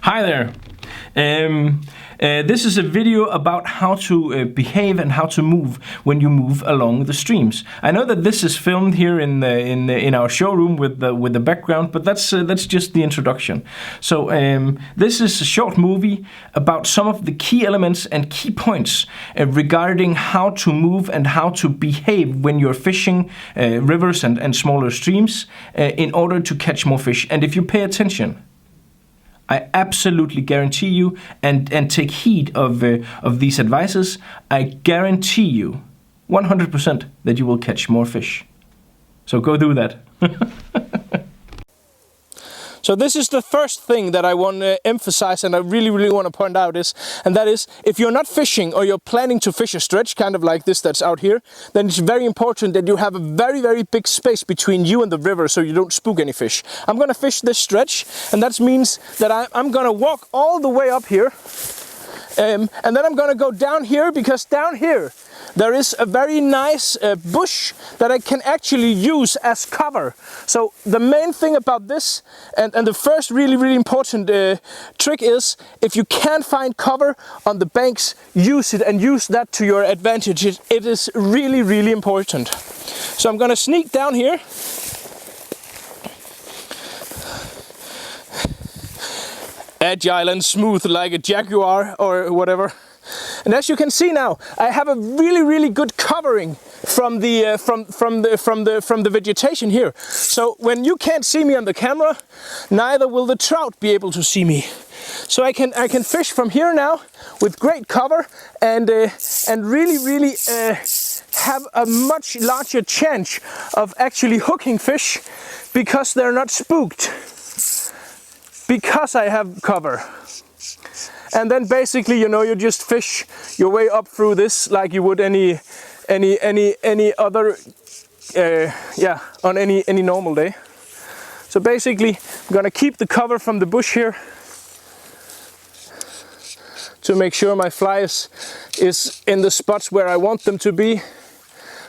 Hi there. This is a video about how to behave and how to move when you move along the streams. I know that this is filmed here in our showroom with the background, but that's just the introduction. So this is a short movie about some of the key elements and key points regarding how to move and how to behave when you're fishing rivers and smaller streams in order to catch more fish. And if you pay attention, I absolutely guarantee you, and take heed of these advices, I guarantee you 100% that you will catch more fish. So go do that. So this is the first thing that I want to emphasize, and I really want to point out and that is, if you're not fishing or you're planning to fish a stretch, kind of like this that's out here, then it's very important that you have a very big space between you and the river so you don't spook any fish. I'm going to fish this stretch, and that means that I'm going to walk all the way up here, and then I'm going to go down here, because down here there is a very nice bush that I can actually use as cover. So the main thing about this, and the first really important trick is, if you can't find cover on the banks, use it and use that to your advantage. It is really important. So I'm gonna sneak down here. Agile and smooth like a jaguar or whatever. And as you can see now, I have a really good covering from the vegetation here. So when you can't see me on the camera, neither will the trout be able to see me. So I can fish from here now with great cover and really have a much larger chance of actually hooking fish, because they're not spooked, because I have cover. And then basically, you know, you just fish your way up through this like you would any other, on any normal day. So basically, I'm gonna keep the cover from the bush here to make sure my fly is in the spots where I want them to be.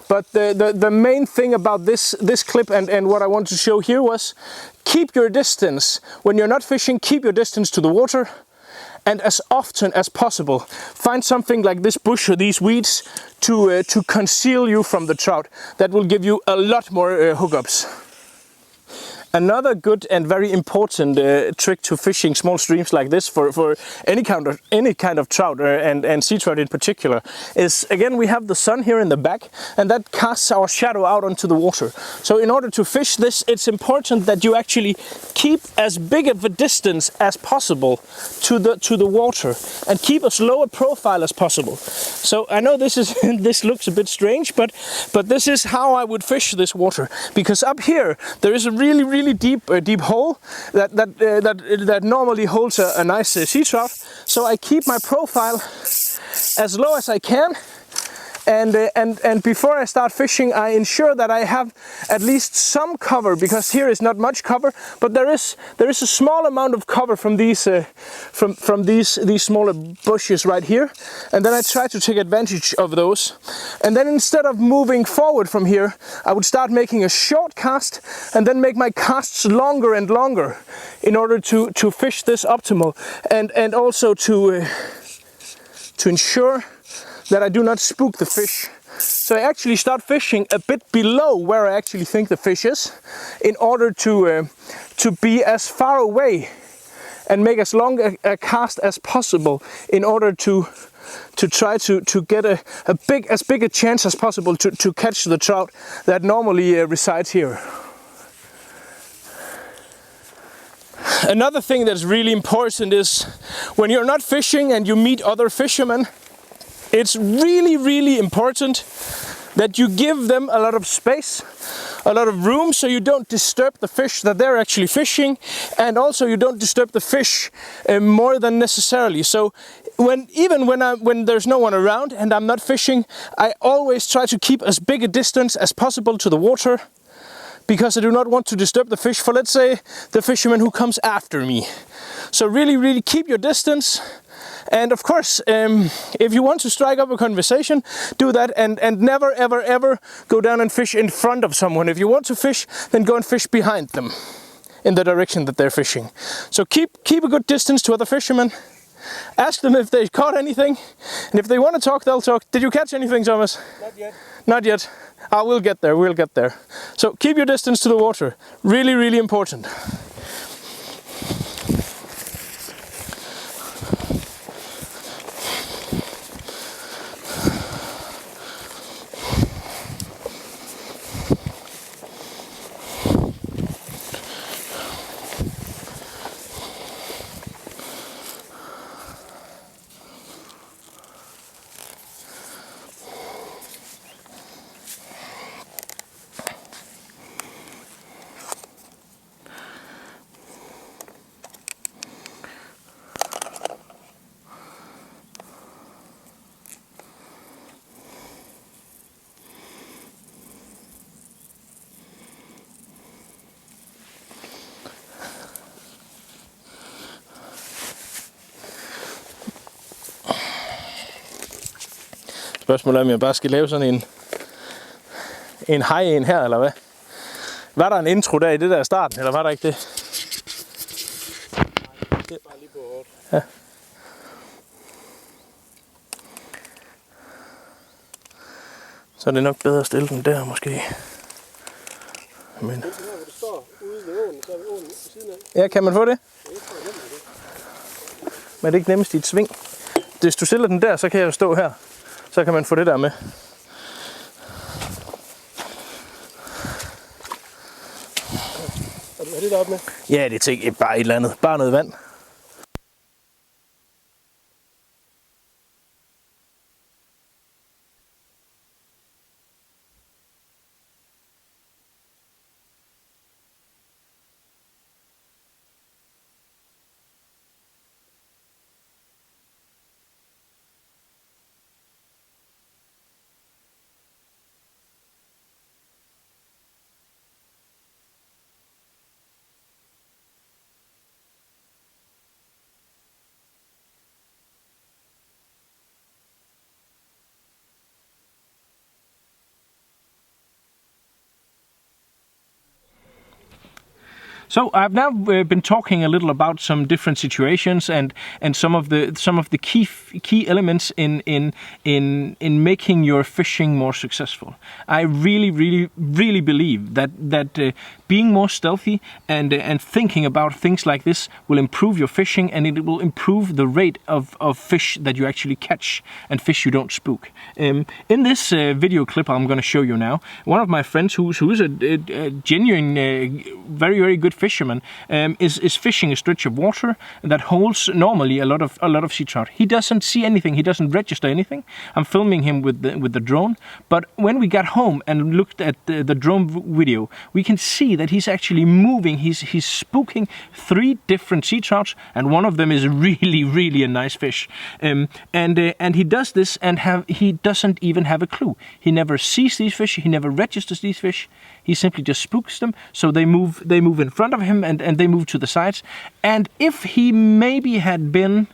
But the main thing about this clip and what I want to show here was, keep your distance. When you're not fishing, keep your distance to the water. And as often as possible, find something like this bush or these weeds to conceal you from the trout. That will give you a lot more hookups. Another good and very important trick to fishing small streams like this for any kind of trout and sea trout in particular is, again, we have the sun here in the back, and that casts our shadow out onto the water. So in order to fish this, it's important that you actually keep as big of a distance as possible to the water and keep as low a profile as possible. So I know this looks a bit strange, but this is how I would fish this water, because up here there is a really deep hole that normally holds a nice sea trout. So I keep my profile as low as I can, and before I start fishing, I ensure that I have at least some cover, because here is not much cover, but there is a small amount of cover from these these smaller bushes right here, and then I try to take advantage of those. And then instead of moving forward from here, I would start making a short cast and then make my casts longer and longer in order to fish this optimal, and also to ensure that I do not spook the fish. So I actually start fishing a bit below where I actually think the fish is, in order to be as far away and make as long a cast as possible, in order to try to get as big a chance as possible to catch the trout that normally resides here. Another thing that's really important is, when you're not fishing and you meet other fishermen, it's really important that you give them a lot of space, a lot of room, so you don't disturb the fish that they're actually fishing, and also you don't disturb the fish more than necessarily. So when there's no one around and I'm not fishing, I always try to keep as big a distance as possible to the water, because I do not want to disturb the fish for, let's say, the fisherman who comes after me. So really keep your distance. And of course, if you want to strike up a conversation, do that, and never ever go down and fish in front of someone. If you want to fish, then go and fish behind them. in the direction that they're fishing. So keep a good distance to other fishermen. Ask them if they caught anything, and if they want to talk, they'll talk. Did you catch anything, Thomas? Not yet. Not yet. We'll get there, we'll get there. So keep your distance to the water. Really, really important. Spørgsmålet er, om jeg bare skal lave sådan en hej-en her, eller hvad? Var der en intro der i det der starten, eller var der ikke det? Nej, bare lige på hårdt. Ja. Så er det nok bedre at stille den der, måske. Men... Det er her, hvor det står ude ved åen, så er åen ved siden af. Ja, kan man få det? Jeg tror, jeg det. Men er det ikke nemmest i et sving? Hvis du stiller den der, så kan jeg jo stå her. Så kan man få det der med. Og du har det deroppe med? Ja, det er bare et eller andet. Bare noget vand. So I've now been talking a little about some different situations and some of the key elements in making your fishing more successful. I really believe that being more stealthy and thinking about things like this will improve your fishing, and it will improve the rate of fish that you actually catch and fish you don't spook. In this video clip I'm going to show you now, one of my friends who is a genuine, very good fisherman is fishing a stretch of water that holds normally a lot of sea trout. He doesn't see anything. He doesn't register anything. I'm filming him with the drone. But when we got home and looked at the drone video, we can see that he's actually moving. He's spooking 3 different sea trouts, and one of them is really a nice fish. And he does this and he doesn't even have a clue. He never sees these fish. He never registers these fish. He simply just spooks them, so they move in front of him and they move to the sides. And if he maybe had been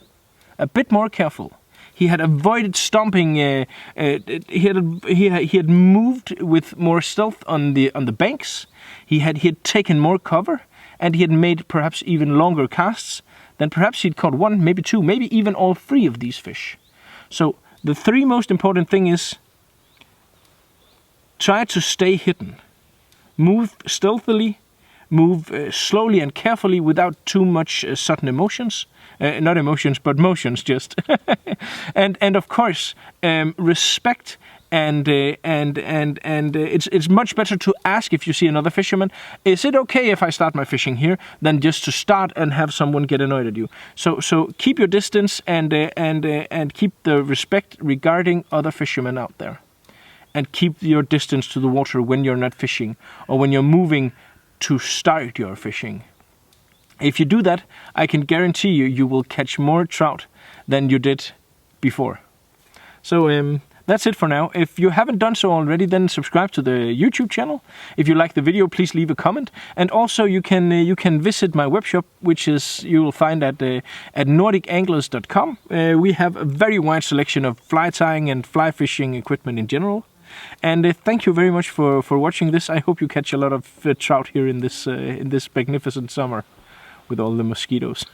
a bit more careful, he had avoided stomping. He had moved with more stealth on the banks. He had taken more cover, and he had made perhaps even longer casts. Then perhaps he'd caught 1, maybe 2, maybe even all 3 of these fish. So the 3 most important thing is try to stay hidden. Move stealthily, move slowly and carefully without too much sudden emotions. Not emotions, but motions just. and of course, respect and it's much better to ask if you see another fisherman, is it okay if I start my fishing here, than just to start and have someone get annoyed at you. So keep your distance and keep the respect regarding other fishermen out there. And keep your distance to the water when you're not fishing or when you're moving to start your fishing. If you do that, I can guarantee you will catch more trout than you did before. So that's it for now. If you haven't done so already, then subscribe to the YouTube channel. If you like the video, please leave a comment. And also you can visit my webshop, which is you will find at nordicanglers.com. We have a very wide selection of fly tying and fly fishing equipment in general. And thank you very much for watching this. I hope you catch a lot of trout here in this magnificent summer with all the mosquitoes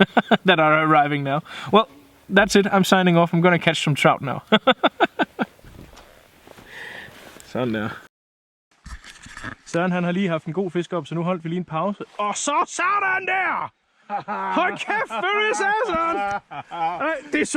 that are arriving now. Well, that's it. I'm signing off. I'm gonna catch some trout now. Sådan der. Søren, han har lige haft en god fisk op, så nu holdt vi lige en pause. Og så sådan der! Hold kæft, hvad det er, Søren! Det er så